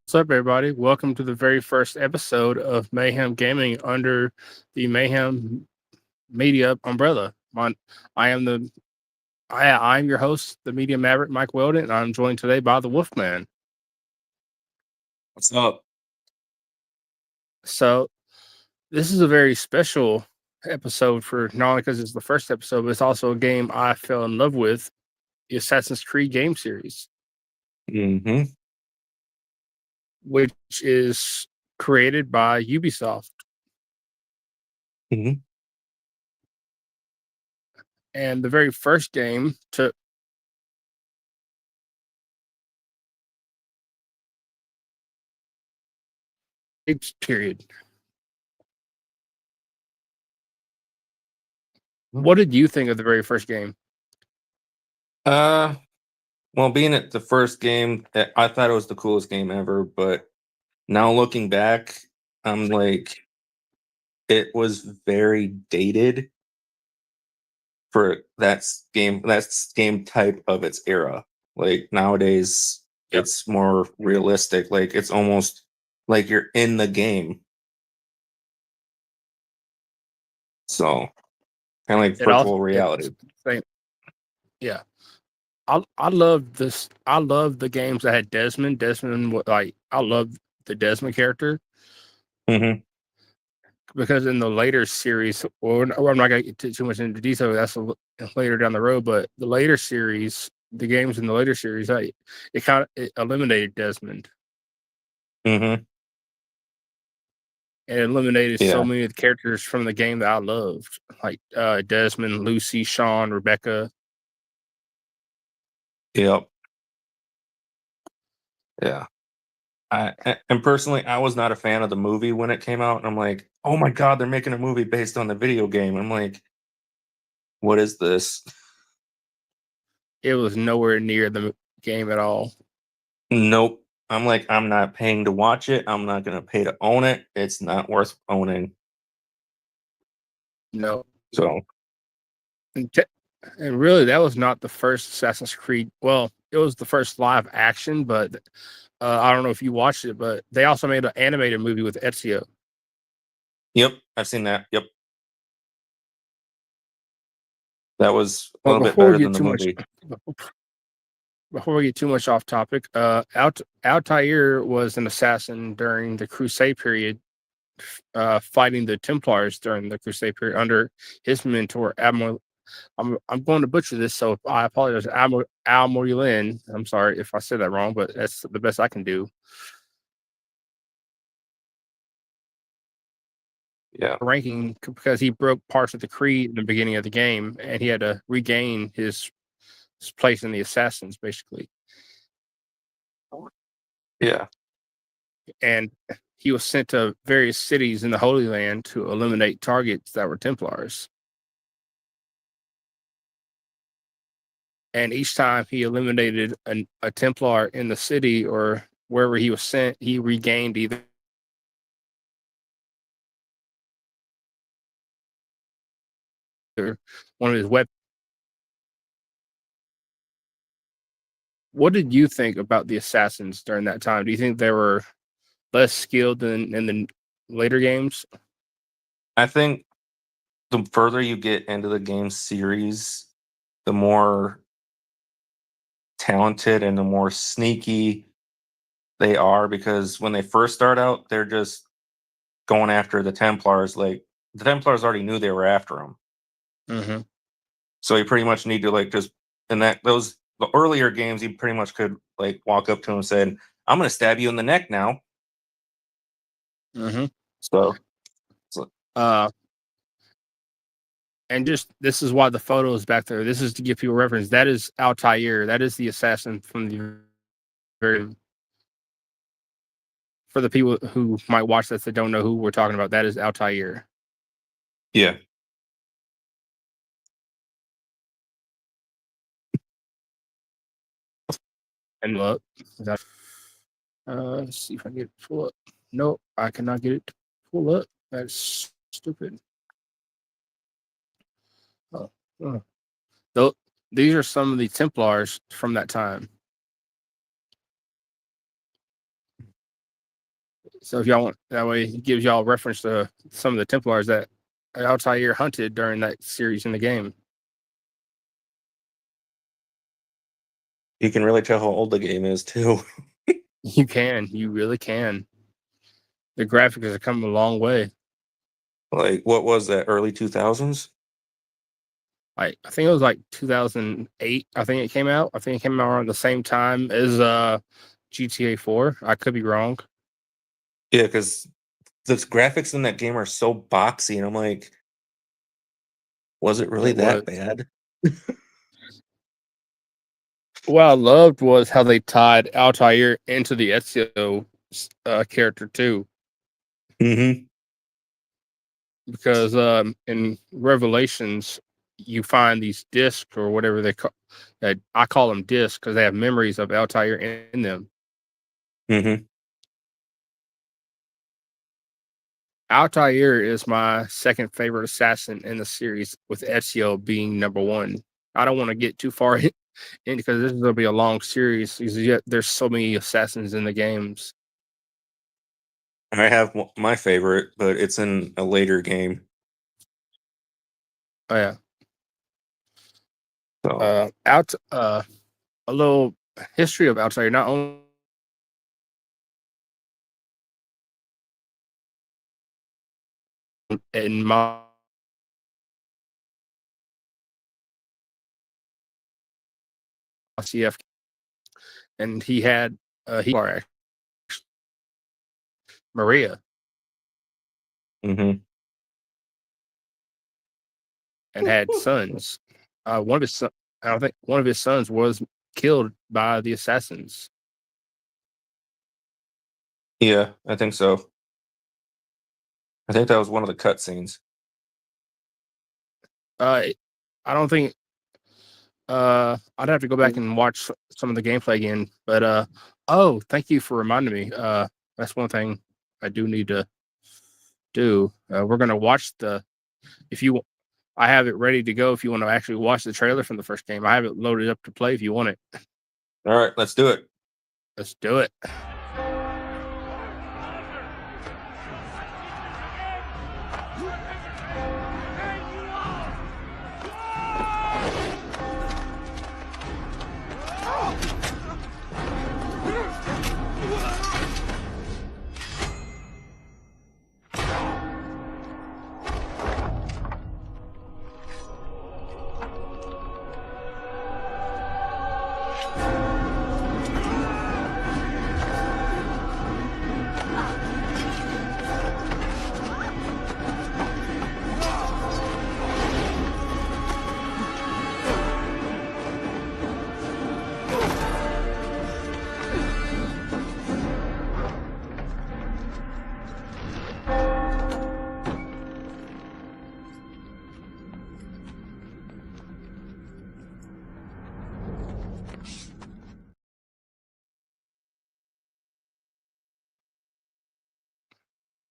What's up, everybody? Welcome to the very first episode of Mayhem Gaming under the Mayhem Media umbrella. I am the I'm your host, the Media Maverick, Mike Weldon, and I'm joined today by the Wolfman. What's up? So this is a very special episode for not only because it's the first episode, but it's also a game I fell in love with, the Assassin's Creed game series, Mm-hmm. which is created by Ubisoft. Mm-hmm. And the very first game took period. What did you think of the very first game? Well, being at the first game, I thought it was the coolest game ever, but now looking back, I'm like, it was very dated for that game type of its era. Like nowadays, Yep. it's more realistic. Like it's almost like you're in the game. So kind of like virtual reality. Yeah. I love this. I love the games that had Desmond. I love the Desmond character Mm-hmm. because in the later series, or I'm not going to get too much into detail. That's later down the road, but the later series, the games in the later series, it eliminated Desmond. Mm-hmm. And eliminated so Yeah. many of the characters from the game that I loved, like Desmond, Lucy, Sean, Rebecca. Yep. Yeah. And personally, I was not a fan of the movie when it came out. And I'm like, oh my God, they're making a movie based on the video game. I'm like, what is this? It was nowhere near the game at all. Nope. I'm like, I'm not paying to watch it. I'm not going to pay to own it. It's not worth owning. No. So, And, and really, that was not the first Assassin's Creed. Well, it was the first live action, but I don't know if you watched it, but they also made an animated movie with Ezio. yep, I've seen that. Yep. That was a But little bit better than the movie. Before we get too much off topic, Altair was an assassin during the Crusade period, fighting the Templars during the Crusade period under his mentor Admiral. I'm going to butcher this, so I apologize. Almorulin. I'm sorry if I said that wrong, but that's the best I can do. Yeah. Ranking because he broke parts of the creed in the beginning of the game, and he had to regain his place in the assassins, basically. Yeah. And he was sent to various cities in the Holy Land to eliminate targets that were Templars. And each time he eliminated a Templar in the city or wherever he was sent, he regained either one of his weapons. What did you think about the assassins during that time? Do you think they were less skilled than in the later games? I think the further you get into the game series, the more talented and the more sneaky they are, because when they first start out, they're just going after the Templars. Like the Templars already knew they were after them, Mm-hmm. so you pretty much need to like just in that those the earlier games, you pretty much could like walk up to them and said, "I'm going to stab you in the neck now." Mm-hmm. So, Uh, and just this is why the photo is back there. This is to give people reference. That is Altair. That is the assassin from the very. For the people who might watch this that don't know who we're talking about, that is Altair. yeah, And look, let's see if I can get it to pull up. Nope, I cannot get it to pull up. That's stupid. Oh, oh. These are some of the Templars from that time. So if y'all want, that way it gives y'all reference to some of the Templars that Altair hunted during that series in the game. You can really tell how old the game is too. You really can. The graphics have come a long way. Like, what was that? Early 2000s? Like I think it was like 2008. I think it came out. I think it came out around the same time as GTA 4. I could be wrong. Yeah, because the graphics in that game are so boxy, and I'm like, was it really It was. that bad? What I loved was how they tied Altair into the Ezio character too, Mm-hmm. because in Revelations you find these discs or whatever they call. I call them discs because they have memories of Altair in them. Mm-hmm. Altair is my second favorite assassin in the series, with Ezio being number one. I don't want to get too far in because this is going to be a long series. Yet there's so many assassins in the games. I have my favorite, but it's in a later game. Oh yeah, So, a little history of Altair. Not only in my CF, and he had Maria, mm-hmm. and had sons. One of his son, I don't think one of his sons was killed by the assassins. Yeah, I think so. I think that was one of the cutscenes. Uh, I don't think. I'd have to go back and watch some of the gameplay again. But oh, thank you for reminding me. That's one thing I do need to do. We're gonna watch the. If you, I have it ready to go. If you want to actually watch the trailer from the first game, I have it loaded up to play. If you want it, All right, let's do it. let's do it.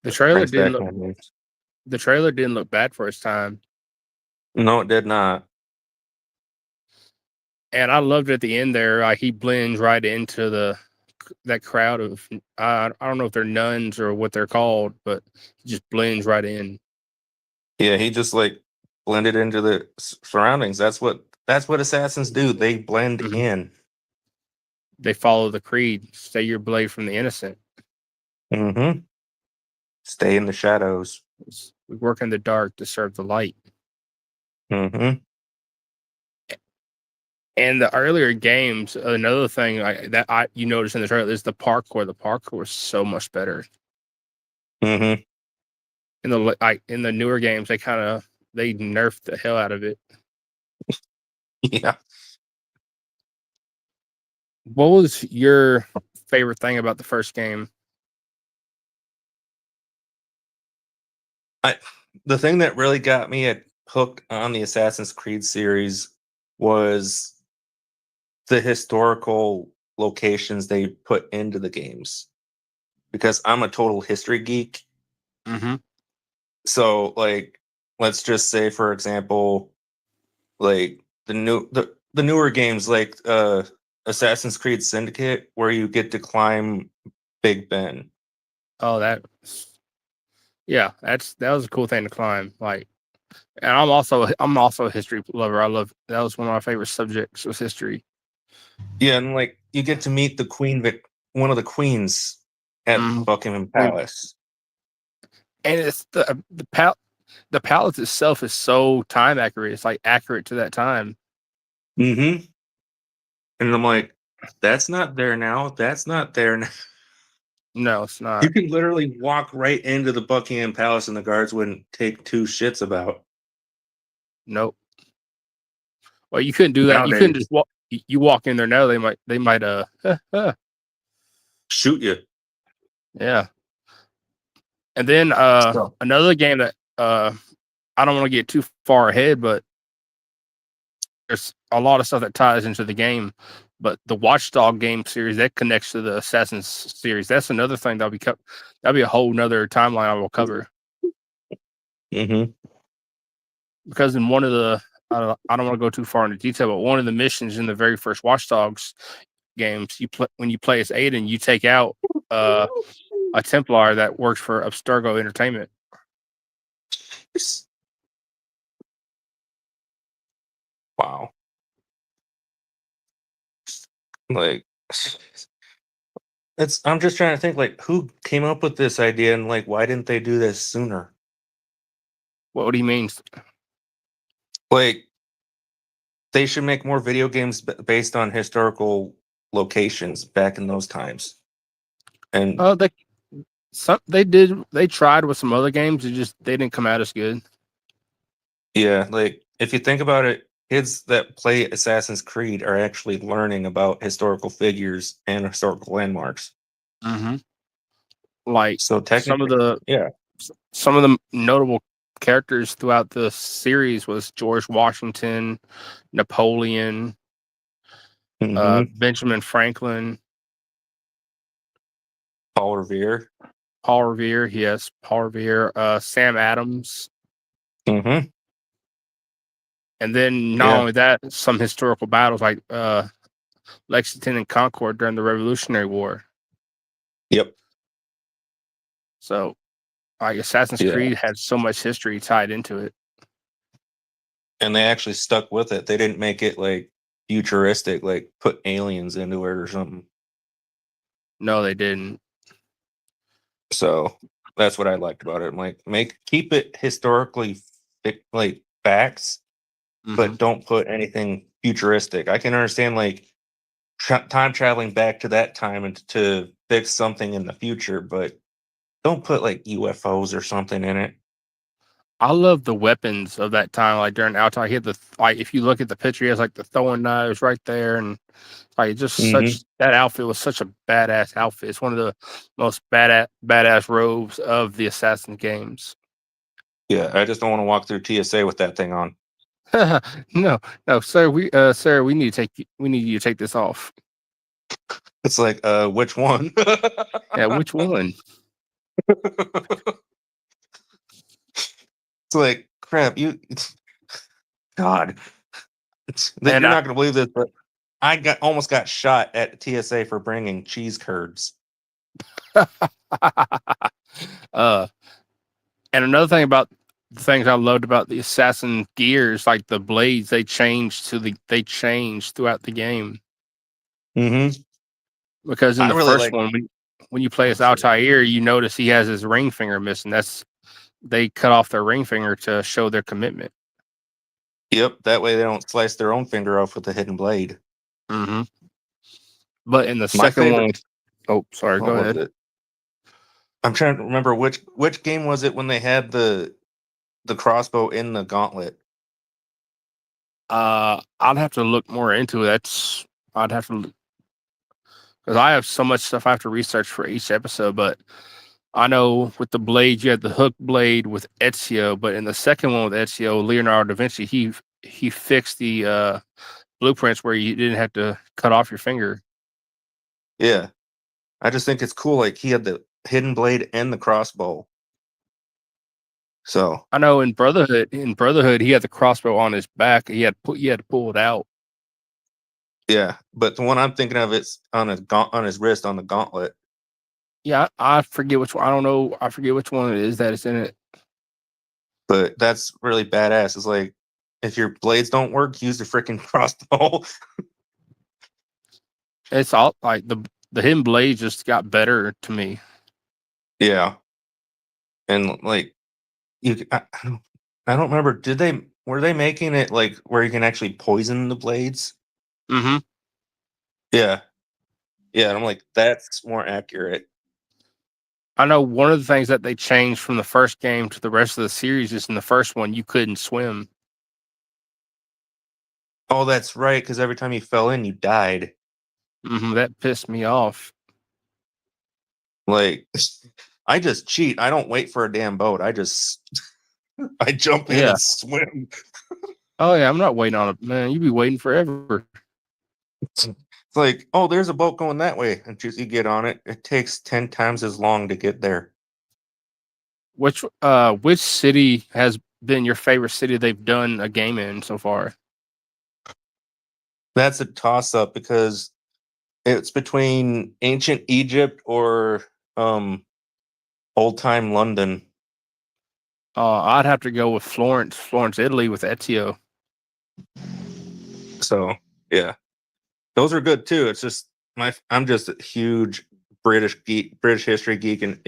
The trailer Brings didn't back look. memories. The trailer didn't look bad for its time, No, it did not. and I loved at the end there. He blends right into that crowd of. I don't know if they're nuns or what they're called, but he just blends right in. Yeah, he just like blended into the surroundings. That's what assassins do. They blend Mhm. in. They follow the creed. Stay your blade from the innocent. Mm-hmm. Stay in the shadows. We work in the dark to serve the light. Mm-hmm. And the earlier games, another thing that you notice in the trailer is the parkour. The parkour was so much better. Mm-hmm. In the newer games, they nerfed the hell out of it. Yeah. What was your favorite thing about the first game? The thing that really got me hooked on the Assassin's Creed series was the historical locations they put into the games. Because I'm a total history geek. Mm-hmm. So like let's just say for example, like the newer games like Assassin's Creed Syndicate where you get to climb Big Ben. Oh, that was a cool thing to climb. Like, and I'm also a history lover. That was one of my favorite subjects was history. Yeah, and like you get to meet the one of the queens at Mm, Buckingham Queen, Palace. and it's the palace itself is so time accurate. It's like accurate to that time. Mm-hmm. And I'm like, that's not there now. That's not there now. No, it's You not. can literally walk right into the Buckingham Palace and the guards wouldn't take two shits about. Nope. Well, you couldn't do that. You couldn't Nowadays, just walk. You walk in there now. They might. shoot you. Yeah. And then So, another game that I don't want to get too far ahead, but there's a lot of stuff that ties into the game. But the Watchdog game series that connects to the Assassin's series. That's another thing that'll be a whole nother timeline I will cover. mm-hmm. Because in one of the I don't want to go too far into detail, but one of the missions in the very first Watchdogs games, when you play as Aiden, you take out a Templar that works for Abstergo Entertainment. Wow. Like, I'm just trying to think, like, who came up with this idea and, like, why didn't they do this sooner? What do you mean? Like, they should make more video games based on historical locations back in those times. And They tried with some other games. They didn't come out as good. yeah, like if you think about it, kids that play Assassin's Creed are actually learning about historical figures and historical landmarks. Mm-hmm. Like So some of technically, the yeah. some of the notable characters throughout the series was George Washington, Napoleon, Mm-hmm. Benjamin Franklin, Paul Revere. Paul Revere. Yes, Paul Revere. Sam Adams. Mm-hmm. And then not Yeah. only that, some historical battles like Lexington and Concord during the Revolutionary War. Yep. So, like Assassin's Yeah. Creed had so much history tied into it. And they actually stuck with it. They didn't make it like futuristic, like put aliens into it or something. No, they didn't. So that's what I liked about it. I'm like, keep it historically like facts, Mm-hmm. but don't put anything futuristic. I can understand like time traveling back to that time and to fix something in the future, but don't put like UFOs or something in it. I love the weapons of that time. Like during Altair, he had if you look at the picture, he has like the throwing knives right there, and like Mm-hmm. that outfit was such a badass outfit. It's one of the most badass robes of the Assassin games. Yeah, I just don't want to walk through TSA with that thing on. No, no, sir. We need you to take this off. It's like, which one? Yeah, which one? It's like, crap, God. And You're not going to believe this, but I almost got shot at TSA for bringing cheese curds. uh, and another thing about the things I loved about the assassin gears, like the blades, they changed throughout the game. Mm-hmm. Because in I the really first like. one, when you play Oh, as sorry. Altair, you notice he has his ring finger missing. They cut off their ring finger to show their commitment. Yep, that way they don't slice their own finger off with a hidden blade. Mm-hmm. But in the My second favorite. one, oh, sorry, What go was ahead. it? I'm trying to remember which game was it when they had the crossbow in the gauntlet. I'd have to look more into it. I'd have to because I have so much stuff I have to research for each episode. But I know with the blades, you had the hook blade with Ezio, but in the second one with Ezio, Leonardo da Vinci, he fixed the blueprints where you didn't have to cut off your finger. Yeah, I just think it's cool. Like he had the hidden blade and the crossbow. So I know in Brotherhood, he had the crossbow on his back. He had to pull it out. yeah, but the one I'm thinking of it's on his wrist on the gauntlet. Yeah, I forget which one. I don't know. I forget which one it is that is in it. But that's really badass. It's like if your blades don't work, use the freaking crossbow. It's all like the hidden blade just got better to me. Yeah, and like I don't remember. Were they making it like where you can actually poison the blades? Mm-hmm. Yeah, yeah. And I'm like, that's more accurate. I know one of the things that they changed from the first game to the rest of the series is in the first one you couldn't swim. Oh, that's right. Because every time you fell in, you died. That pissed me off. Like, I just cheat. I don't wait for a damn boat. I jump in Yeah. and swim. Oh yeah, I'm not waiting on it, man. You be waiting forever. It's like, oh, there's a boat going that way, and you get on it. It takes 10 times as long to get there. Which city has been your favorite city they've done a game in so far? That's a toss up because it's between ancient Egypt or old time London. I'd have to go with Florence, Italy, with Ezio. So yeah, those are good too. It's just I'm just a huge British geek, British history geek, and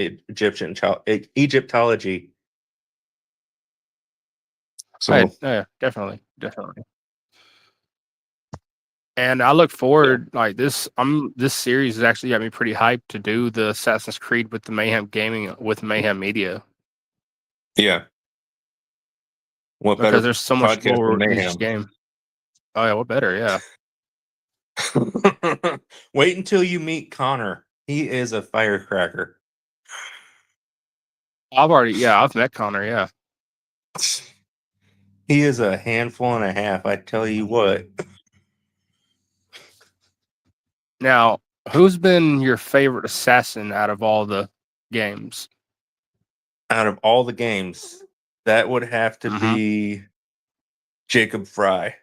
Egyptology. So Yeah, definitely. And I look yeah, forward like this. This series has actually got me pretty hyped to do the Assassin's Creed with the Mayhem Gaming with Mayhem Media yeah. What because better there's so much podcast than lore in each Mayhem? game. Oh yeah, what better? Yeah, Wait until you meet Connor. He is a firecracker. I've met Connor. Yeah. He is a handful and a half. I tell you what. Now, who's been your favorite assassin out of all the games? Out of all the games, that would have to Mm-hmm. be Jacob Fry.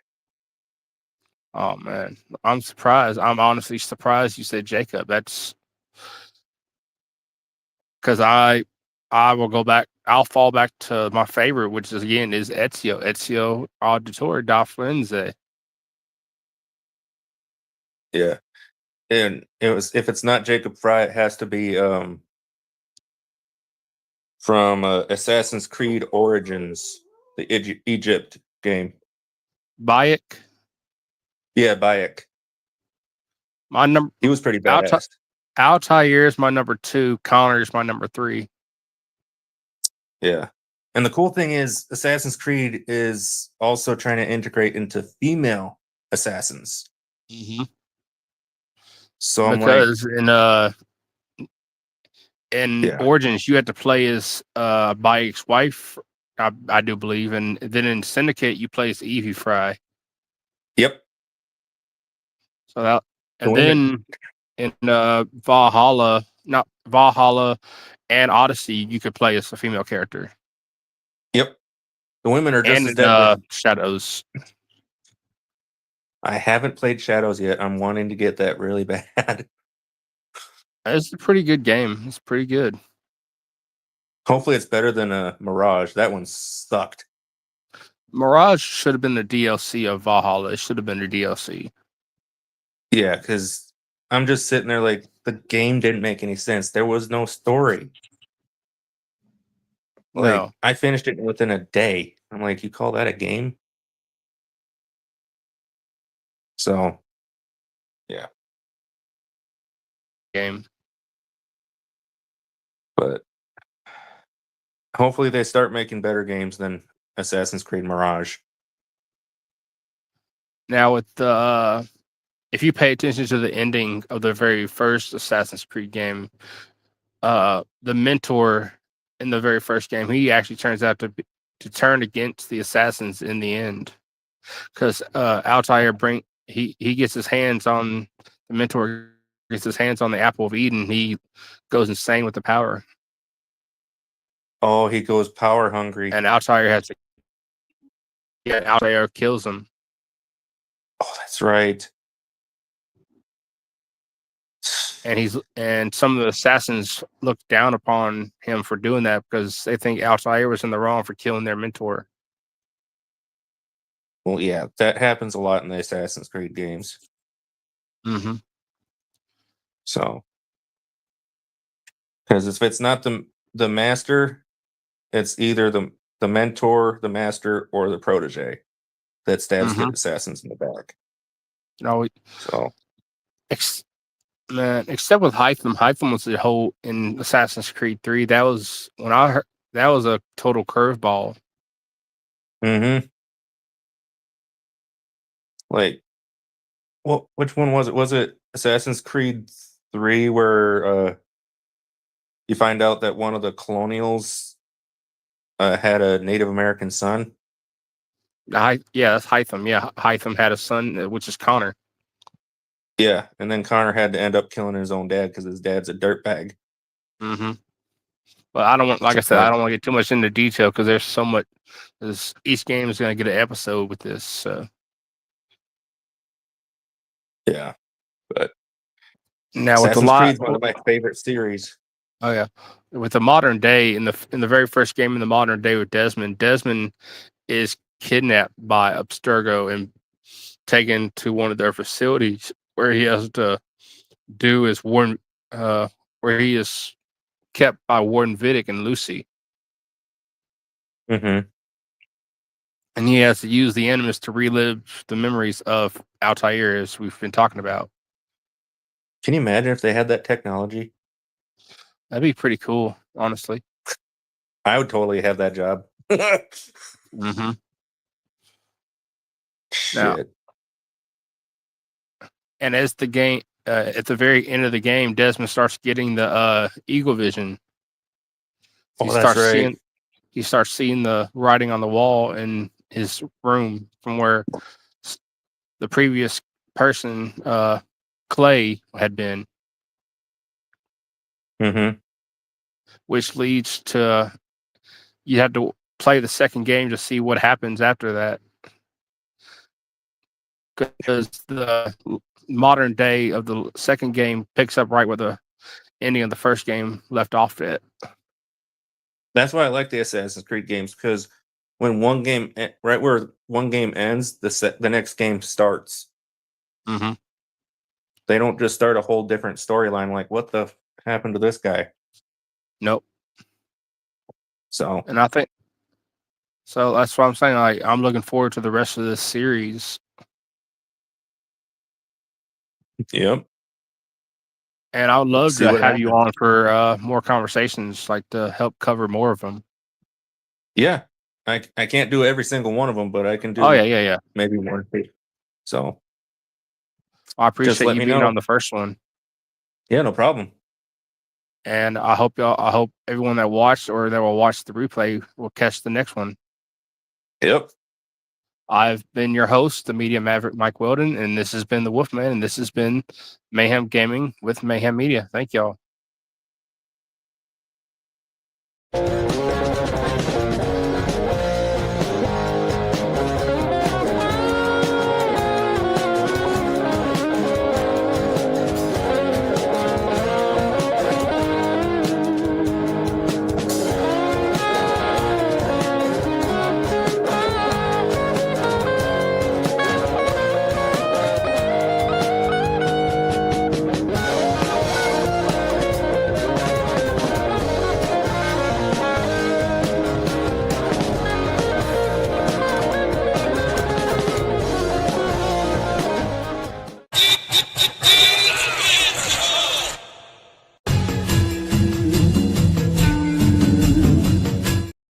Oh man, I'm surprised. I'm honestly surprised you said Jacob. That's because I will go back. I'll fall back to my favorite, which is again is Ezio Auditore da Firenze. Yeah. And it was if it's not Jacob Fry, it has to be from Assassin's Creed Origins, the Egypt game. Bayek, Yeah, Bayek. my number He was pretty Alta, badass. Altair is my number two. Connor is my number three. Yeah. And the cool thing is Assassin's Creed is also trying to integrate into female assassins. Mm-hmm. So I'm like, Because in yeah. Origins you had to play as Bayek's wife, I do believe, and then in Syndicate you play as Evie Fry. Yep. So that, The and women then in Valhalla, not Valhalla and Odyssey, you could play as a female character, Yep. The women are just and as in deadly. Shadows. I haven't played Shadows yet. I'm wanting to get that really bad. It's a pretty good game. It's pretty good. Hopefully it's better than Mirage. That one sucked. Mirage should have been the DLC of Valhalla. It should have been the DLC. Yeah, because I'm just sitting there like the game didn't make any sense. There was no story. Like No I finished it within a day. I'm like, you call that a game? So yeah, game. but hopefully they start making better games than Assassin's Creed Mirage. Now with the if you pay attention to the ending of the very first Assassin's Creed game, the mentor in the very first game, he actually turns out to turn against the assassins in the end, because Altair he gets his hands on the mentor gets his hands on the apple of Eden. He goes insane with the power, Oh, he goes power hungry. and Altair has to yeah Altair kills him. Oh, that's right. and some of the assassins look down upon him for doing that because they think Altair was in the wrong for killing their mentor. Well, yeah, that happens a lot in the Assassin's Creed games. Mm-hmm. So, because if it's not the master, it's either the mentor, the master, or the protege that stabs the Mm-hmm. assassins in the back. No, So, man, except with Hytham was the whole in Assassin's Creed 3. That was when I heard that was a total curveball. like, well, which one was it? Was it Assassin's Creed 3 where you find out that one of the colonials had a Native American son? Yeah, that's Hytham. Yeah, Hytham had a son, which is Connor. Yeah, and then Connor had to end up killing his own dad because his dad's a dirtbag. Mm-hmm. But I don't want, like I said, I don't want to get too much into detail because there's so much. Each game is going to get an episode with this. So. Yeah, but Now with Assassin's Creed is one of my favorite series. Oh yeah, with the modern day in the very first game in the modern day with Desmond is kidnapped by Abstergo and taken to one of their facilities where he has to do his Warden, where he is kept by Warden Vidic and Lucy, Mm-hmm. and he has to use the Animus to relive the memories of Altair, as we've been talking about. Can you imagine if they had that technology? That'd be pretty cool, honestly. I would totally have that job. Mm-hmm. Shit. Now, and as the game, at the very end of the game, Desmond starts getting the eagle vision. Oh, that's right. He starts seeing the writing on the wall in his room from where the previous person, Clay, had been. Mm-hmm. Which leads to you have to play the second game to see what happens after that. Because the modern day of the second game picks up right where the ending of the first game left off at. That's why I like the Assassin's Creed games, because when one game, right where one game ends, the next game starts. Mm-hmm. They don't just start a whole different storyline. Like, what the happened to this guy? Nope. So, and I think so. That's what I'm saying. Like, I'm looking forward to the rest of this series. yep. And I would love See to what have you happens. on for more conversations, like to help cover more of them. Yeah, I can't do every single one of them, but I can do. Oh yeah. Maybe one. So I appreciate let you me being know. on the first one. Yeah, no problem. And I hope everyone that watched or that will watch the replay will catch the next one. Yep. I've been your host, the Media Maverick Mike Weldon, and this has been the Wolfman, and this has been Mayhem Gaming with Mayhem Media. Thank y'all.